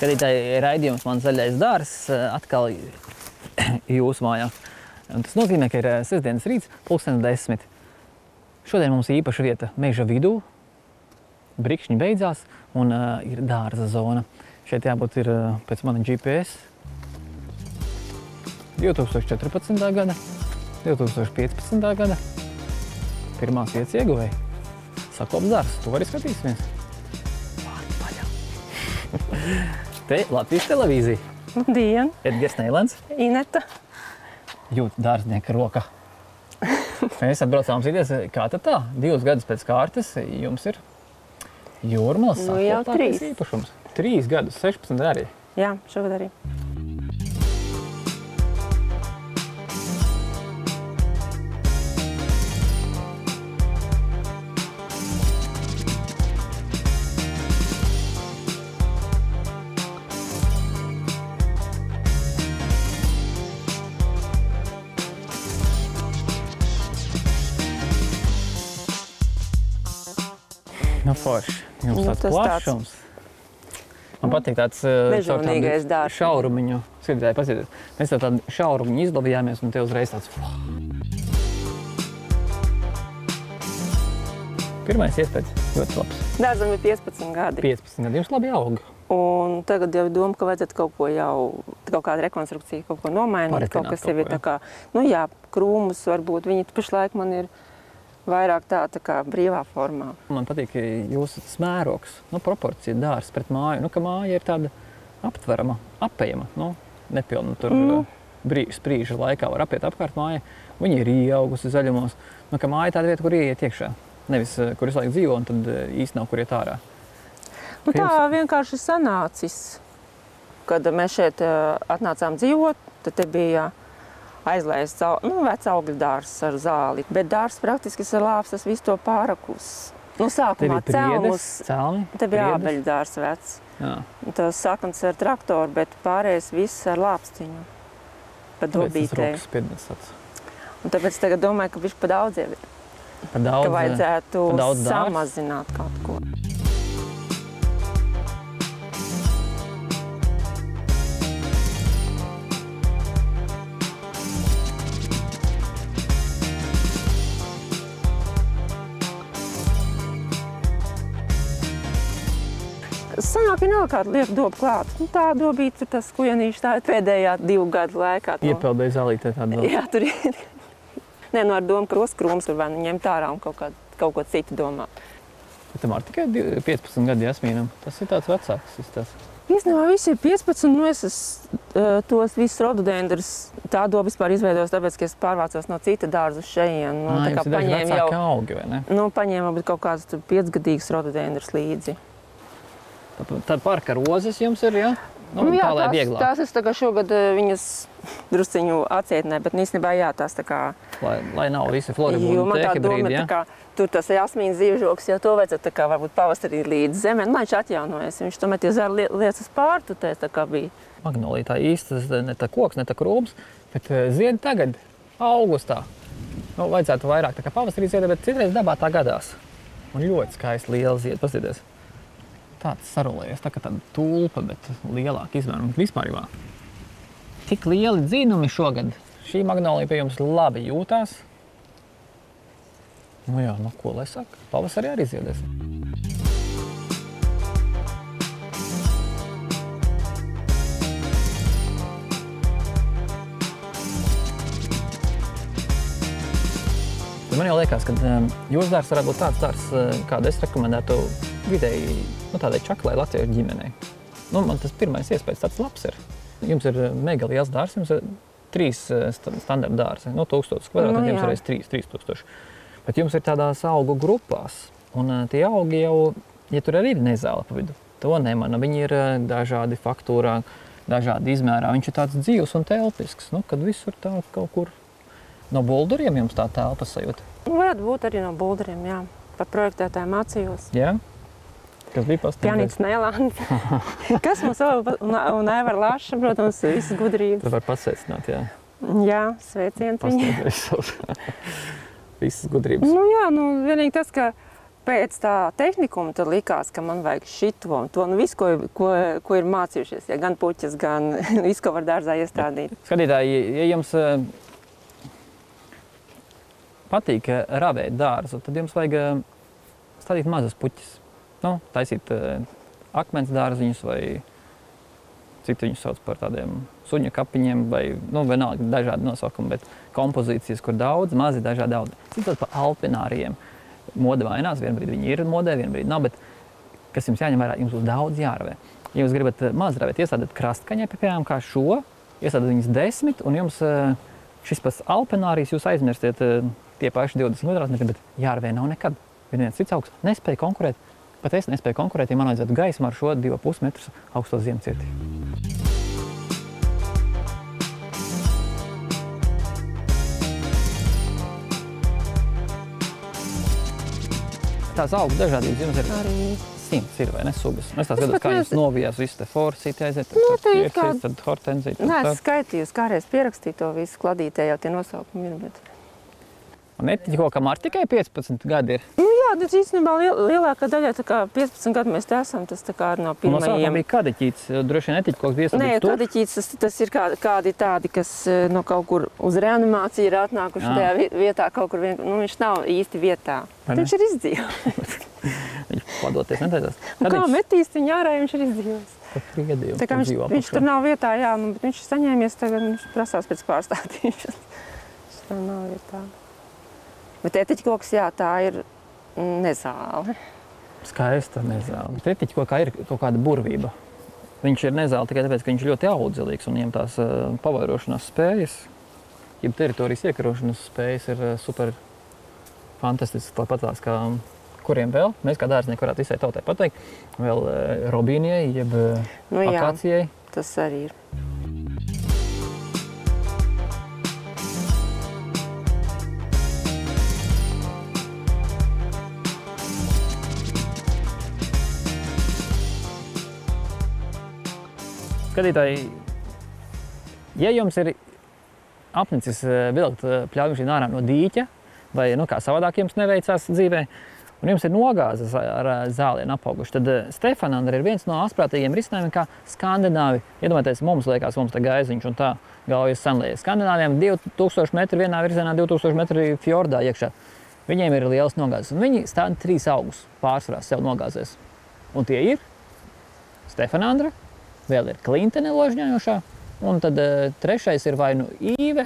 Skatītāji, raidījums Man zaļais dārzs atkal jūsu mājā. Un tas nozīmē, ka ir sestdienas rīts, 10:30. Šodien mums īpaša vieta meža vidū. Brikšņi beidzās un ir dārza zona. Šeit jābūt ir pēc mana GPS 2014. gada, 2015. gada. Pirmās vietas ieguvēja. Sakops dārzs, to arī skatīsimies. Vārdi paļā. Te Latvijas televīzija. Labdien! Edgars Neilants. Ineta. Jūt dārznieka roka. Mēs atbraucām zīties, kā tad tā? 2 gadus pēc kārtas jums ir Jūrmalas sakoptākais īpašums. 3 gadus, 16 arī. Jā, šogad arī. Nu, forši. Jums tāds plašums. Man patīk tāds mežonīgais dārzs. Šaurumiņu. Skatītāji, paskatieties. Mēs tādu šaurumiņu izlavījāmies un te uzreiz tāds. Pirmais iespējas ļoti labs. Dārzam ir 15 gadi. 15 gadi. Jums labi aug. Un tagad jau doma, ka vajadzētu kaut kādu rekonstrukciju, kaut ko nomainīt. Kaut kas jau ir tā kā, nu jā, krūmus varbūt. Viņi pašlaik man ir vairāk tā kā brīvā formā. Man patīk jūsu smērogs, proporcija dārzs pret māju. Ka māja ir tāda aptverama, apejama. Nepilna tur sprīža laikā var apiet apkārt mājai. Viņa ir ieaugusi zaļumos. Ka māja tāda vieta, kur ieiet iekšā. Nevis, kur visu laiku dzīvo un tad īsti nav, kur iet ārā. Tā vienkārši sanācis. Kad mēs šeit atnācām dzīvot, tad te bija aizlaists vecs augļu dārzs ar zāli. Bet dārzs praktiski ir lāps, tas visu to pārakus. Sākumā celmus. Te bija ābeļu dārzs vecs. Tas saknes ar traktoru, bet pārējais viss ar lāpstiņu. Pa dobītē. Un tāpēc tagad domāju, ka bišķi pa daudz jau ir. Ka vajadzētu samazināt kaut ko. Sanāk, vienalga kādu lieku dobu klāt. Tā dobīte, tas kujanīši, tā ir pēdējā 2 gadu laikā. Iepeldēja zālītē tādu vēl? Jā, tur ir. Nē, ar domu, ka krūmus var vai ņemt ārā un kaut ko citu domā. Bet tam ar tikai 15 gadi Jasmīnam. Tas ir tāds vecāks izstāsts. Īstenībā visi ir 15, es tos visus rododendrus tā dobu vispār izveidojos, tāpēc, ka es pārvācos no cita dārza uz šejien. Jums ir daži vecāki augi, vai ne? Paņēmu kaut kādus 5-gadīgus rododendrus līdzi. Tad parka rozes jums ir, jā? Jā, tās es šogad viņas drusciņu atsietnē, bet īstenībā jā, tās tā kā... Lai nav visi floribunda hibrīdi, jā? Tur tas jasmīna zīvžoks, jau to vajadzētu tā kā varbūt pavasarī līdz zemē, lai viņš atjaunojas. Viņš tomēr tie zara lietas pārtutēs, tā kā bija. Magnolija tā īsti, ne tā koks, ne tā krūms, bet zied tagad, augustā. Vajadzētu vairāk tā kā pavasarī ziedē, bet citreiz dabā tā gadās. Un ļoti skaisti liela zied, paskatieties. Tāds sarulējies, tā kā tāda tulpa, bet lielāka izmēra. Un vispārībā, tik lieli dzīnumi šogad. Šī magnolija pie jums labi jūtās. Jā, ko lai saka, pavasarī arī ziedēs. Man jau liekas, ka jūsu dārzs varētu būt tāds dārzs, kādu es rekomendētu vidēji, tādai čaklai latviešu ģimenei. Man tas pirmais iespējas tāds labs ir. Jums ir mega liels dārzs, jums ir 3 standarta dārzi, 1000 kvadrātmetri, jums reiz 3000. Bet jums ir tādās augu grupās, un tie augi jau, ja tur arī ir nezāle pa vidu, to nemana. Viņi ir dažādi faktūrā, dažādi izmērā. Viņš ir tāds dzīvs un telpisks, kad visur tā kaut kur. No bulduriem jums tā telpas sajūta? Varētu būt arī no bulduriem, jā. Par projektētājiem mācījos. Jā? Kas bija pastāvīgs? Janīts Nēlāns. Kas mums vēl, un Aivar Laša, protams, visas gudrības. Tu var pasveicināt, jā. Jā, sveiciens viņa. Visas gudrības. Nu jā, vienīgi tas, ka pēc tā tehnikuma tad likās, ka man vajag šito un to, visu, ko ir mācījušies, ja, gan puķis, gan visu, ko var dārzā iestādīt. Skatītāji, ja jums patīk ravēt dārzu, tad jums vajag stādīt mazas puķis. Taisīt akmens dārziņus vai citi viņus sauc par tādiem suņu kapiņiem vai, vienalga dažādi nosaukumi, bet kompozīcijas, kur daudz, mazi, dažādi daudz. Citot par alpinārijiem. Moda vainās, vienbrīd viņi ir modē, vienbrīd nav, bet kas jums jāņem vērā, jums būs daudz jāravē. Ja jūs gribat maz ravēt, iestādāt krastkaņai, piemēram, kā šo, iestādāt viņas 10, un jums šis pats alpinārijs jūs aizmirstiet tie paši 20 kvadrātmetri, bet jāravē nav nekad. Viens cits augsts nespēja konkurēt. Pat es nespēju konkurēt, ja man vajadzētu gaismu ar šo 2,5 metrus augsto ziemcieti. Tās augu dažādības jums ir arī 100 ir, vai ne, sugas? Es tās skatos, kā jums novijās visu te forsīti aiziet, tad hortenzīti. Nē, es skaitīju, kādreiz pierakstīju to visu kladītē, jau tie nosaukumi ir, bet... Un netiķi kaut kam ar tikai 15 gadi ir? Jā, tas īstenībā lielākā daļā, tā kā 15 gadu mēs te esam, tas tā kā arī no pirmajiem. No sākumā bija kadeķīts, droši vien netiķi kaut kas iestādīt tur? Nē, kadeķīts, tas ir kādi tādi, kas no kaut kur uz reanimāciju ir atnākuši tajā vietā kaut kur viņš nav īsti vietā. Viņš ir izdzīvojis. Viņš padoties netaisās. Kā metīs viņu ārā, viņš ir izdzīvojis. Tā kā viņš tur nav vietā, jā, bet viņš saņēmies, tagad viņš prasās pēc pārstātīšanas. Viņš tur nav vietā. Bet etiķa koks, jā, tā ir nezāle. Skaista nezāle. Bet etiķa kokā ir kaut kāda burvība. Viņš ir nezāle tikai tāpēc, ka viņš ir ļoti audzelīgs un viņam tās pavairošanās spējas, jeb teritorijas iekarošanas spējas ir super fantastisks. Tāpat tās, kā kuriem vēl, mēs kā dārznieki varētu visai tautai pateikt, vēl robīnijai, jeb akācijai. Tas arī ir. Skatītāji, ja jums ir apnicis vilkt pļaujuši ārā no dīķa, vai kā savādāk jums neveicās dzīvē, un jums ir nogāzes ar zālienu apauguši, tad Stefanandra ir viens no asprātīgiem risinājumiem, kā skandināvi. Iedomājieties, mums liekas, mums te gaiziņš un tā gaujas senlējas. Skandināviem 2000 metri vienā virzienā, 2000 metri fjordā iekšā. Viņiem ir liels nogāzes, un viņi stāda 3 augus pārsvarā sev nogāzēs. Un tie ir Stefanandra, vēl ir klintene ložņājošā, un tad trešais ir vai nu īve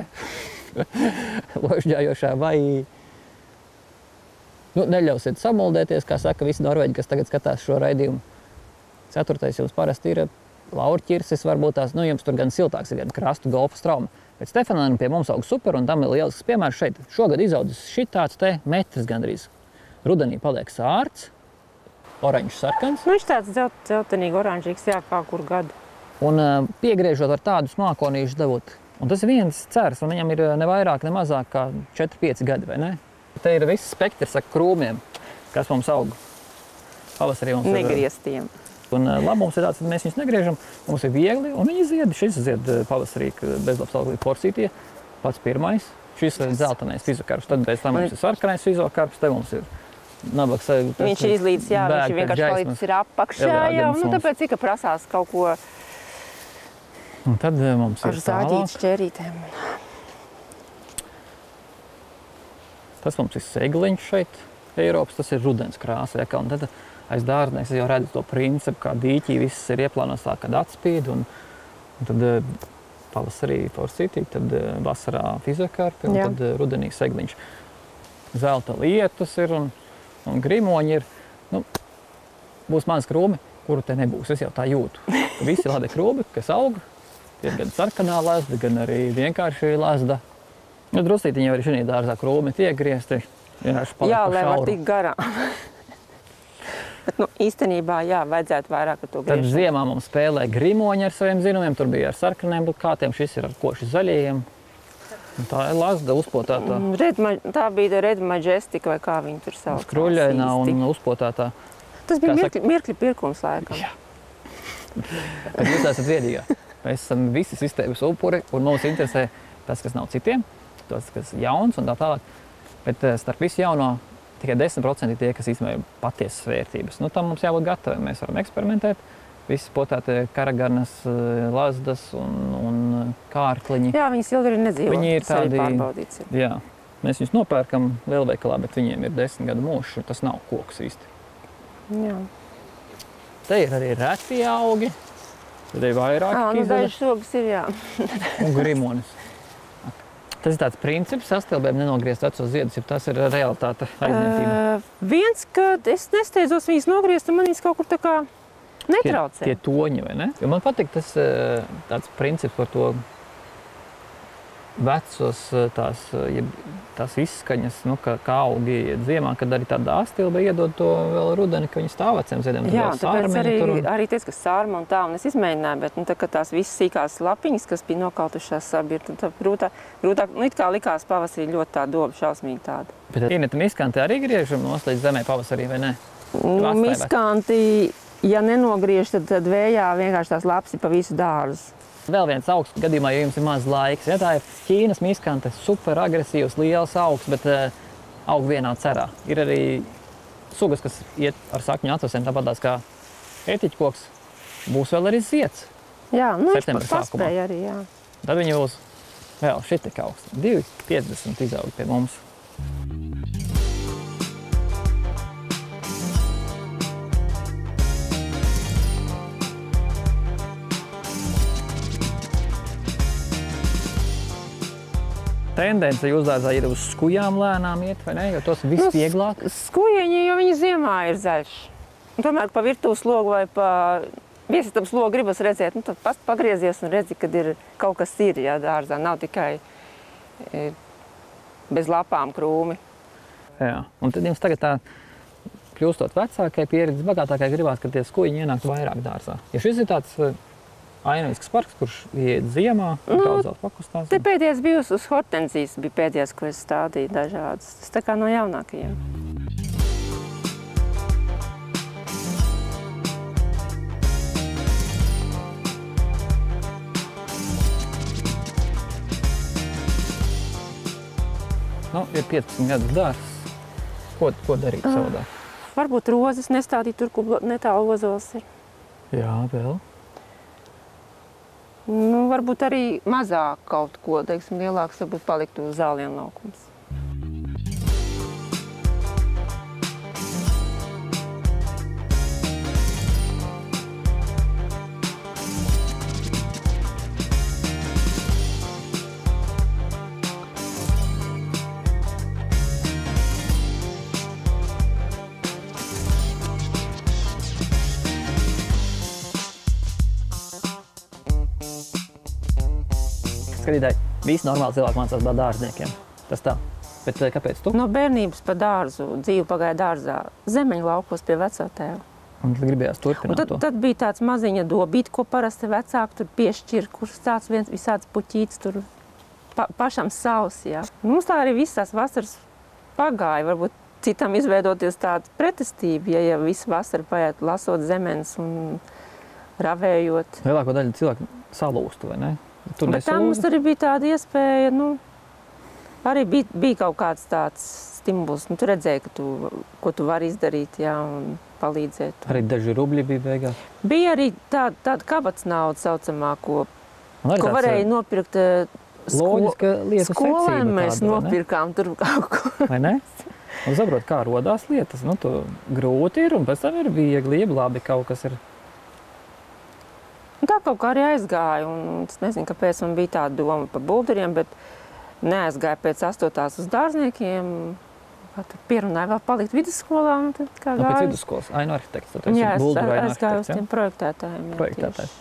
ložņājošā, vai neļausiet samuldēties, kā saka visi norvēģi, kas tagad skatās šo raidījumu. 4. jums parasti ir laurķirsis, varbūt tās, jums tur gan siltāks ir, gan krastu golfa strauma. Bet Stefanāna pie mums aug super, un tam ir lielisks piemērs šeit. Šogad izaudzis šitāds te metrs gandrīz. Rudenī paliek sārts, oranžs sarkans. Viņš tāds dzeltenīgi oranžīgs, jā, kā kur gadu. Un piegriežot ar tādu smākonīšu devot. Un tas viens cers, un viņam ir ne vairāk, ne mazāk kā 4-5 gadi, vai ne? Te ir viss spektrs ar krūmiem, kas mums aug. Pavasarī mums negrieztiem. Un labums ir tāds, ka mēs viņus negriežam, mums ir viegli, un viņi zied. Šis zied pavasarī bezlapsauglīgi forsītie, pats pirmais. Šis ir dzeltenais fizokarps, tad bez tam mums ir sarkanais fizokarps, te mums ir nabaks. Viņš ir izlīdz, jā, viņš vienkārši palīdz ir apakšā, jā, un tāpēc cik prasās kaut ko un tad mums ar zāģīt šķērītēm. Tas mums ir segliņš šeit, Eiropas, tas ir rudens krāsa, un tad aiz dārznieks jau redzu to principu, kā dīķī viss ir ieplānots tā, kad atspīd, un tad pavasarī forsītī, tad vasarā fizokarpi, un tad rudenī segliņš. Zelta lietus ir, un grimoņi ir. Būs mans krūmi, kuru te nebūs, es jau tā jūtu. Visi lade krūmi, kas aug, ir gan sarkanā lazda, gan arī vienkārši lazda. Drusītiņi jau arī šī dārzā krūmi tiek griezti. Jā, lai var tik garām. Bet, īstenībā, jā, vajadzētu vairāk ar to griešanu. Tad ziemā mums spēlē grimoņi ar saviem zinumiem, tur bija ar sarkaniem kātiem, šis ir ar koši zaļajiem. Tā ir lazda uzpotātā. Tā bija Red Majestic, vai kā viņi tur sauc. Skruļainā un uzpotātā. Tas bija mirkļa pirkums laikam. Jā. Bet jūs esat viedīgā. Mēs esam visi sistēmas upuri, un mums interesē tas, kas nav citiem, tas, kas jauns un tā tālāk. Bet starp visu jauno tikai 10% ir tie, kas īstenībā ir patiesas vērtības. Nu, tam mums jābūt gataviem. Mēs varam eksperimentēt. Visi potētie karaganas, lazdas un kārkliņi. Jā, viņas ilgi arī nedzīvo. Viņi ir tādi pārbaudīts. Jā. Mēs viņus nopērkam lielveikalā, bet viņiem ir 10 gadu mūžs, un tas nav koks īsti. Jā. Te ir arī reti augi. Tad ir vairāk dažas sogas ir, jā. Un grimonis. Tas ir tāds princips sastilbēm nenogriezt vecos ziedus, ja tas ir realitāte aizņemtība. Viens, kad es nesteidzos viņas nogriezt, un man viņas kaut kur tā kā netraucē. Tie toņi, vai ne? Jo man patīk tas tāds princips par to vecos tās izskaņas, nu, kā augi iet ziemā, kad arī tāda astilbe iedod to vēl rudeni, ka viņi stāv veciem ziediem. Jā, tāpēc arī teica, ka sārma un tā, un es izmēģināju, bet tā, ka tās visas sīkās lapiņas, kas bija nokautušās sabi, ir tā grūtāk, nu, it kā likās pavasarī ļoti tā doba šausmīgi tāda. Bet ieneta miskanti arī griežam līdz zemē pavasarī, vai ne? Nu, miskanti, ja nenogriež, tad vējā vienkārši tās lapas ir pa visu dārzu. Vēl viens augs gadījumā, ja jums ir maz laiks. Ja, tā ir Ķīnas miskante, super agresīvs, liels augs, bet aug vienā cerā. Ir arī sugas, kas iet ar sakņu atvesēm, tāpatās kā ētiķkoks. Būs vēl arī zieds. Jā, nu viņš paspēja arī, jā. Tad viņi būs vēl šitik augsts. 2,50 izaug pie mums. Tendence jūsu dārzā ir uz skujām lēnām iet, vai ne? Jo tos visvieglāk. Skujeņi, jo viņi ziemā ir zaļš. Un tomēr pa virtuves logu vai pa viesistabas logu gribas redzēt, nu tad pagriezies un redzi, kad ir kaut kas ir, jā, dārzā. Nav tikai bez lapām krūmi. Jā, un tad jums tagad tā kļūstot vecākai, pieredzes bagātākai gribās, ka tie skujiņi ienāktu vairāk dārzā. Ja šis ir tāds ainavisks parks, kurš iet ziemā, daudzās pakustās. Te pēdējais bija uz hortenzijas, bija pēdējais, ko es stādīju dažādas. Tas tā kā no jaunākajiem. Nu, ir 15 gadus dārzs. Ko darīt savādāk? Varbūt rozes nestādīt tur, kur netālu ozols ir. Jā, vēl. Nu, varbūt arī mazāk kaut ko, teiksim, lielāks, varbūt paliktu uz zālienu laukums. Skatītāji, visi normāli cilvēki mācās par dārzniekiem. Tas tā. Bet kāpēc tu? No bērnības pa dārzu, dzīvi pagāja dārzā, zemeņu laukos pie vecotēva. Un tad gribējās turpināt to? Tad bija tāds maziņa dobīt, ko parasti vecāki tur piešķir, kurš tāds visāds puķīts tur pašam savs, jā. Mums tā arī visas vasaras pagāja, varbūt citam izveidoties tāda pretestība, ja visu vasaru paiet lasot zemenes un ravējot. Lielāko daļu cilvēku salūstu, vai ne? Bet tā mums arī bija tāda iespēja, nu, arī bija kaut kāds tāds stimuls. Nu, tu redzēji, ko tu vari izdarīt, jā, un palīdzēt. Arī daži rubļi bija beigās? Bija arī tāda kabatas nauda saucamā, ko varēja nopirkt loģiska lietu skolēm. Mēs nopirkām tur kaut ko. Vai ne? Un saprot, kā rodās lietas. Nu, tu grūti ir, un pēc tam ir viegli, jeb labi kaut kas ir. Tā kaut kā arī aizgāja, un es nezinu, kāpēc man bija tāda doma par bulderiem, bet neaizgāja pēc 8. uz dārzniekiem. Tur pierunāja vēl palikt vidusskolā, un tad kā gāja. Pēc vidusskolas, ainu arhitekts. Jā, es aizgāju uz tiem projektētājiem. Projektētājs.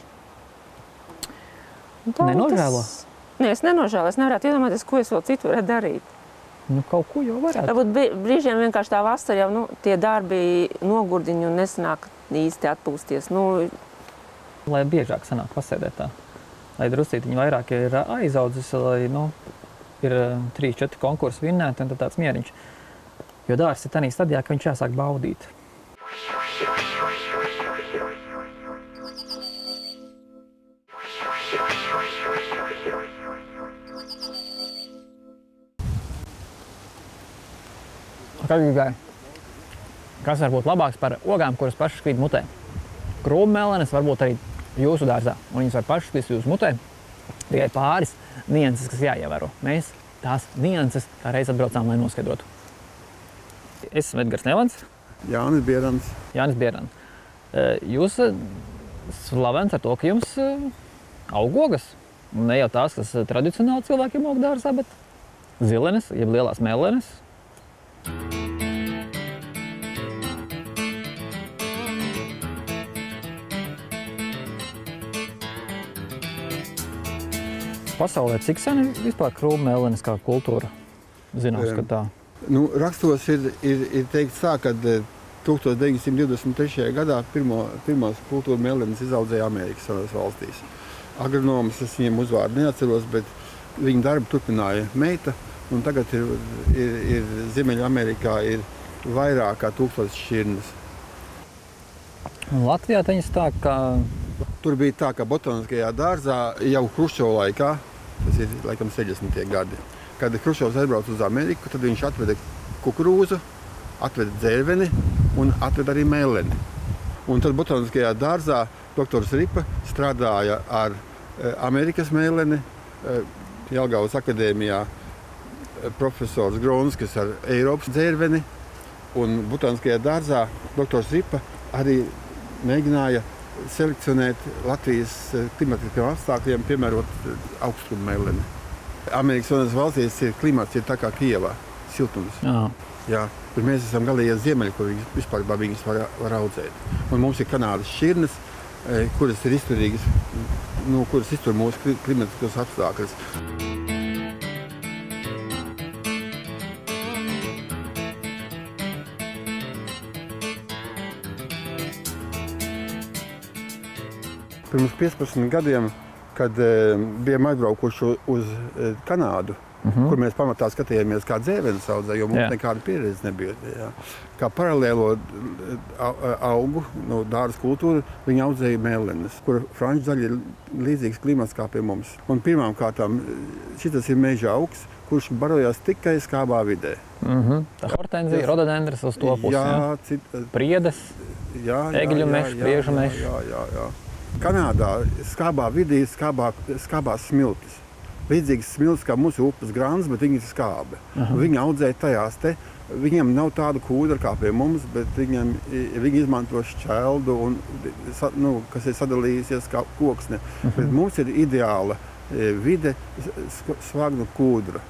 Nenožēlo? Nē, es nenožēlo. Es nevarētu iedomāties, ko es vēl citu varētu darīt. Nu, kaut ko jau varētu. Varbūt brīžiem vienkārši tā vasara jau, nu, tie darbi nogurdiņi un nesanāk īsti atpūsties. Nu, lai biežāk sanāk pasēdēt tā, lai druscītiņi vairāk ir aizaudzis, lai, nu, ir 3-4 konkursi vinnēti un tad tāds mieriņš. Jo dārzs ir tādā stadijā, ka viņš jāsāk baudīt. Kas var būt labāks par ogām, kuras pašas krīt mutē? Krūmmellenes varbūt arī jūsu dārzā, un viņas var pašas krīt jūsu mutē. Tikai pāris nianses, kas jāievēro. Mēs tās nianses kā reiz atbraucām, lai noskaidrotu. Es esmu Edgars Nevans. Jānis Bierans. Jānis Bierans. Jūs slavens ar to, ka jums aug ogas. Ne jau tās, kas tradicionāli cilvēkiem aug dārzā, bet zilenes, jeb lielās mellenes. Pasaulē cik sen vispār krūmmellenes kā kultūra? Zināms, ka tā. Rakstos ir teikts tā, ka 1923. gadā pirmās kultūra mellenes izaudzēja Amerikas valstīs. Agronomus es viņiem uzvārdu neatceros, bet viņa darbu turpināja meita, un tagad ir Ziemeļamerikā ir vairāk kā 1000 šķirnes. Un Latvijā teņas tā, ka... Tur bija tā, ka botaniskajā dārzā jau Hruščova laikā, tas ir laikam 60. gadi, kad Hruščovs aizbrauca uz Ameriku, tad viņš atveda kukurūzu, atveda dzērveni un atveda arī melleni. Un tad botaniskajā dārzā doktors Ripa strādāja ar Amerikas melleni, Jelgavas akadēmijā profesors Gronskis ar Eiropas dzērveni, un botaniskajā dārzā doktors Ripa arī mēģināja selekcionēt Latvijas klimatiskajiem apstākļiem, piemērot augstumu melleni. Amerikas Savienotās valstīs klimats ir tā kā Kijevā, siltums. Jā, bet mēs esam galējie ziemeļi, kur vispār viņas var audzēt. Un mums ir Kanādas šķirnes, kuras ir izturīgas, kuras iztur mūsu klimatiskos apstākļus. Pirms 15 gadiem, kad bijām aizbraukuši uz Kanādu, kur mēs pamatā skatījāmies, kā dzēvenes audzē, jo mums nekāda pieredze nebija. Jā. Kā paralēlo augu dārza kultūru, viņi audzēja mellenes, kur franču zaļi ir līdzīgs klimats kā pie mums. Un pirmām kārtām šitas ir meža augs, kurš barojās tikai skābā vidē. Tā hortenzija, rododendras uz to pusi. Priedes, egļu mežs, priežu mežs. Jā. Kanādā skābā vidī ir skābās smiltis. Līdzīgas smiltis kā mūsu upes grāns, bet viņi ir skābi. Viņi audzē tajās te. Viņiem nav tāda kūdra kā pie mums, bet viņi izmanto šķeldu, kas ir sadalījusies kā koksne. Bet mums ir ideāla vide svagnu kūdra.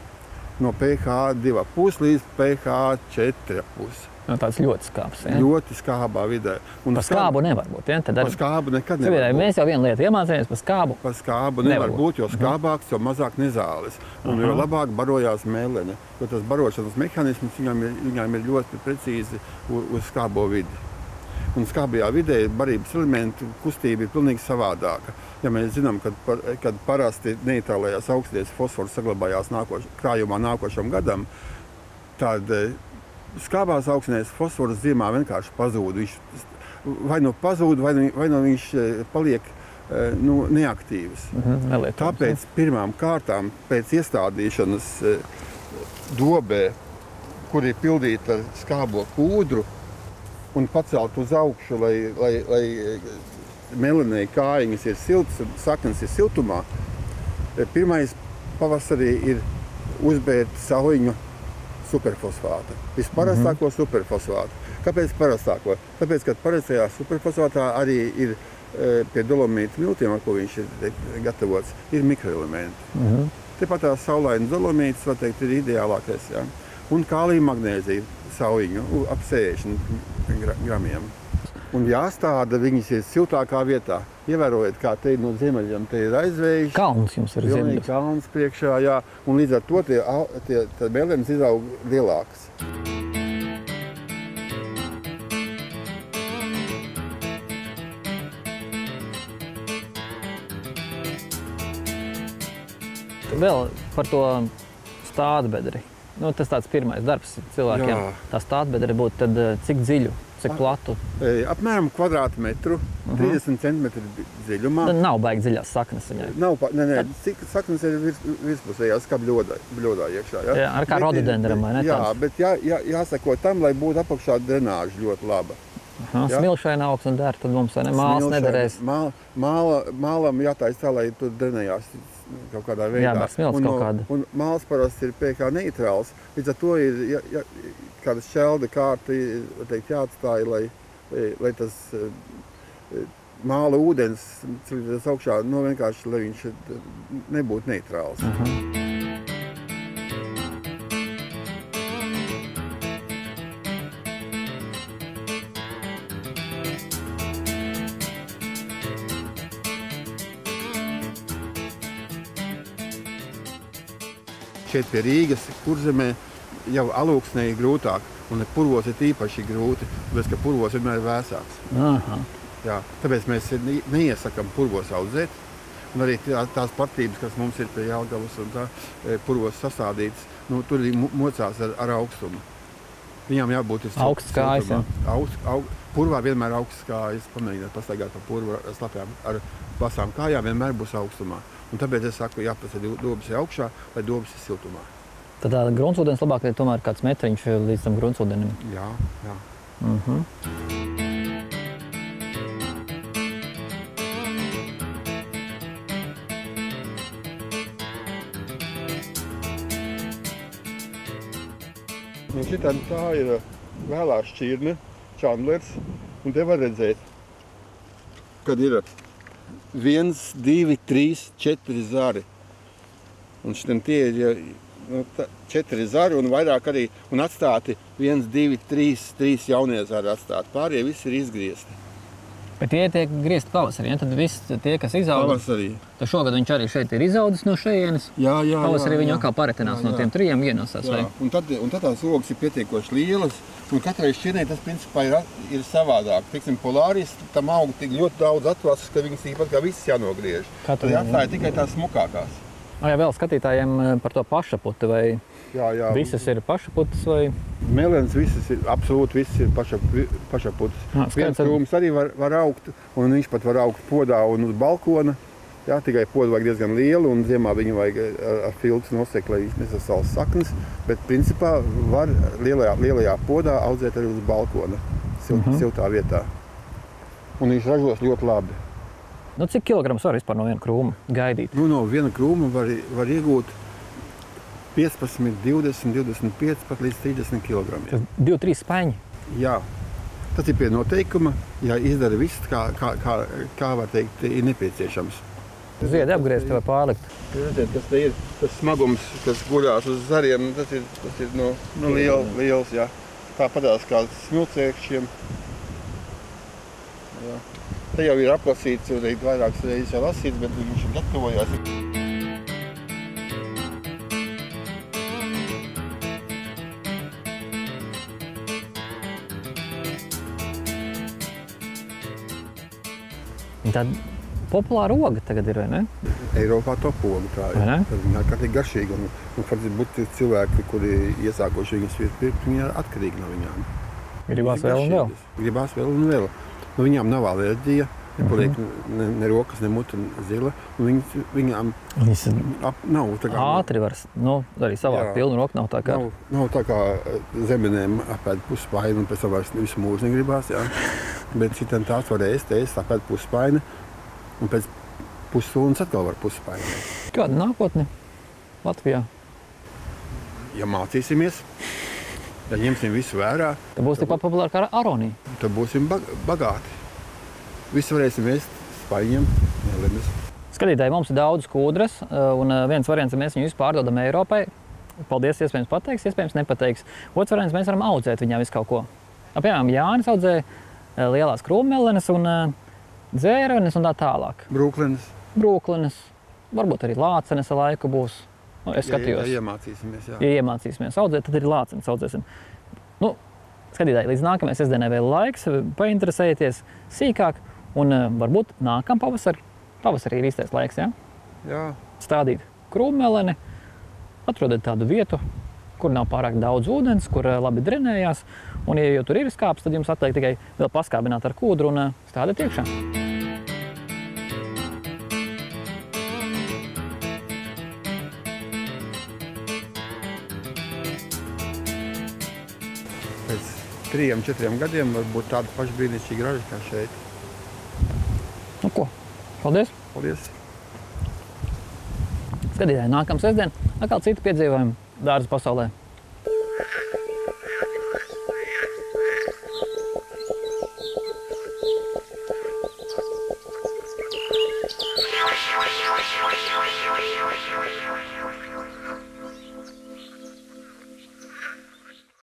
No pH 2,5 līdz pH 4,5. Tāds ļoti skābs. Ja? Ļoti skābā vidē. Par skābu nevar būt. Ja? Par skābu nekad nevar būt. Mēs jau vienu lietu iemācījāmies, par skābu. Par skābu nevar būt, jo skābāks, jo mazāk nezāles. Un jo labāk barojās mellene. Jo tas barošanas mehānisms viņām ir ļoti precīzi uz skābo vidi. Un skābajā vidē barības elementu kustība ir pilnīgi savādāka. Ja mēs zinām, kad parasti neitrālajās augsties fosfors saglabājās krājumā nākošam gadam, tad skābās augsnēs fosfors ziemā vienkārši pazūd. Viņš vai nu pazūd, vai nu viņš paliek neaktīvs. Tāpēc pirmām kārtām pēc iestādīšanas dobē, kur ir pildīta ar skābo kūdru un pacelt uz augšu, lai melenei kājiņas ir siltas un saknes ir siltumā, pirmais pavasarī ir uzbērt sauiņu superfosfāta. Visparastāko superfosfātu. Kāpēc parastāko? Tāpēc, ka parastajā superfosfātā arī ir pie dolomīta miltiem, ar ko viņš ir gatavots, ir mikroelementi. Tepat tās saulaina dolomīts, var teikt, ir ideālākais. Ja? Un kālija magnēzija sauiņu ap 60 gramiem. Un jāstāda viņas ir siltākā vietā. Ievērojiet, kā te ir no ziemeļiem, te ir aizvējš. Kalns jums ir ziemeļos. Kalns priekšā, jā. Un līdz ar to tie mellenes izaug lielākas. Vēl par to stādbedri. Tas tāds pirmais darbs cilvēkiem. Tā stādbedre būtu tad cik dziļu Cik platu? Apmēram kvadrātmetru, 30 centimetru dziļumā. Nav baigi dziļās saknes viņai. Cik saknes ir virspusējās, kā bļodā iekšā. Ja? Jā, ar kā rododendram, vai ne? Jā, bet jāsako tam, lai būtu apakšā drenāža ļoti laba. Smilšaina augsne der, tad mums māls nederēs. Mālam jātais tā, lai tur drenējās kaut kādā veidā. Jā, bet smilts kaut kāda. Un māls parasti ir pēkā neitrāls. Līdz ar to ir kāda šķelda kārta jāatstāja, lai tas māla ūdens cilīties augšā, vienkārši, lai viņš nebūtu neitrāls. Šeit pie Rīgas, Kurzemē, jau alūksnē ir grūtāk, un purvos ir īpaši grūti, tāpēc, ka purvos vienmēr ir vēsāks. Jā, tāpēc mēs neiesakam purvos audzēt, un arī tās partības, kas mums ir pie Jelgavas un tā purvos sastādītas, tur mocās ar augstumu. Viņām jābūt augsts kājas, jā. Purvā vienmēr augsts kājas, pamēģināt pastaigāt pa purvu slapjām ar plasām kājām, vienmēr būs augstumā. Un tāpēc es saku, jāpēc dobas ir augšā, lai dobas ir siltumā. Tad gruntsūdens labāk ir tomēr kāds metriņš līdz tam gruntsūdenim. Jā. Tā ir vēlā šķirne, čandlers, un te var redzēt, kad ir 1, 2, 3, 4 zari. Un tie ir 4 zari un vairāk arī, un atstāti 1, 2, 3 jaunie zari atstāti. Pārējie visi ir izgriezti. Bet tie tiek griezti pavasarī, ja? Tad visi tie, kas izaug, tad šogad viņš arī šeit ir izaudzis no šejienes. Jā. Pavasarī viņi atkal paretinās no tiem 3 vienosās. Un tad tās ogas ir pietiekoši lielas, un katrai šķirnei tas principā ir savādāk. Teiksim, polāris tam aug tik ļoti daudz atvases, ka viņas īpat kā visas jānogriež. Tad jāatstāja tikai tās smukākās. Jā, vēl skatītājiem par to pašaputi, vai visas ir pašaputas, vai? Melenes absolūti visas ir pašaputas. Viens krūms arī var augt, un viņš pat var augt podā un uz balkona. Jā, tikai podu vajag diezgan lielu, un ziemā viņu vajag ar filtru nosekt, lai viņš nesasals saknes. Bet principā var lielajā podā audzēt arī uz balkona, siltā vietā. Un viņš ražos ļoti labi. Cik kilograms var vispār no viena krūma gaidīt? No viena krūma var iegūt 15, 20, 25, pat līdz 30 kg. 2-3 spaiņi? Jā. Tas ir pie noteikuma, ja izdara viss, kā var teikt, ir nepieciešams. Ziedi apgriezt vai pārlikt? Redziet, kas te ir, tas smagums, kas guļās uz zariem, tas ir liels, jā. Tāpatās kā smilcēkšiem. Jā. Te jau ir aplasīts, vairākas reizes jau lasīts, bet viņš gatavojās. Tāda populāra oga tagad ir, vai ne? Eiropā top oga tā ir. Viņa ir kārtīgi garšīga. Un varbūt cilvēki, kuri iesākoši viņas pirkt, viņi ir atkarīgi no viņām. Gribās vēl un vēl? Gribās vēl un vēl. Viņām nav alerģija, nepaliek ne rokas, ne muta zila. Viņām nav tā kā... Ātri var, arī savāk pilnu roku nav tā kā... Nav tā kā zemenēm apēd pusspaini un pēc tam vairs visu mūžu negribās, jā. Bet šitam tās var ēst, apēd pusspaini un pēc pusstundas atkal var pusspaini. Kāda nākotne Latvijā? Ja mācīsimies, ja ņemsim visu vērā... Tad būs tikpat populāri kā aronija. Tad būsim bagāti. Visu varēsim ēst spaiņiem, melenes. Skatītāji, mums ir daudz kūdras, un viens variants, mēs viņu visu pārdodam Eiropai. Paldies, iespējams pateiks, iespējams nepateiks. Otrs variants, mēs varam audzēt viņā visu kaut ko. Piemēram, Jānis audzē lielās krūmmelenes un dzērenes un tā tālāk. Brūklenes. Varbūt arī lācenes ar laiku būs. Es skatījos. Ja iemācīsimies, jā. Ja iemācīsimies audzēt, tad arī lācenes audzēsim. Skatītāji, līdz nākamajai sestdienai vēl laiks, painteresējieties sīkāk, un varbūt nākam pavasarī. Pavasarī ir īstais laiks, jā? Jā. Stādīt krūmmeleni, atrodiet tādu vietu, kur nav pārāk daudz ūdens, kur labi drenējās. Un, ja jau tur ir skāps, tad jums atliek tikai vēl paskābināt ar kūdru un stādīt iekšā. Pēc 3-4 gadiem var būt tāda paša brīnišķīga raža kā šeit. Nu ko, paldies! Paldies! Skatītāji, nākamā sestdien atkal citi piedzīvojumi dārza pasaulē.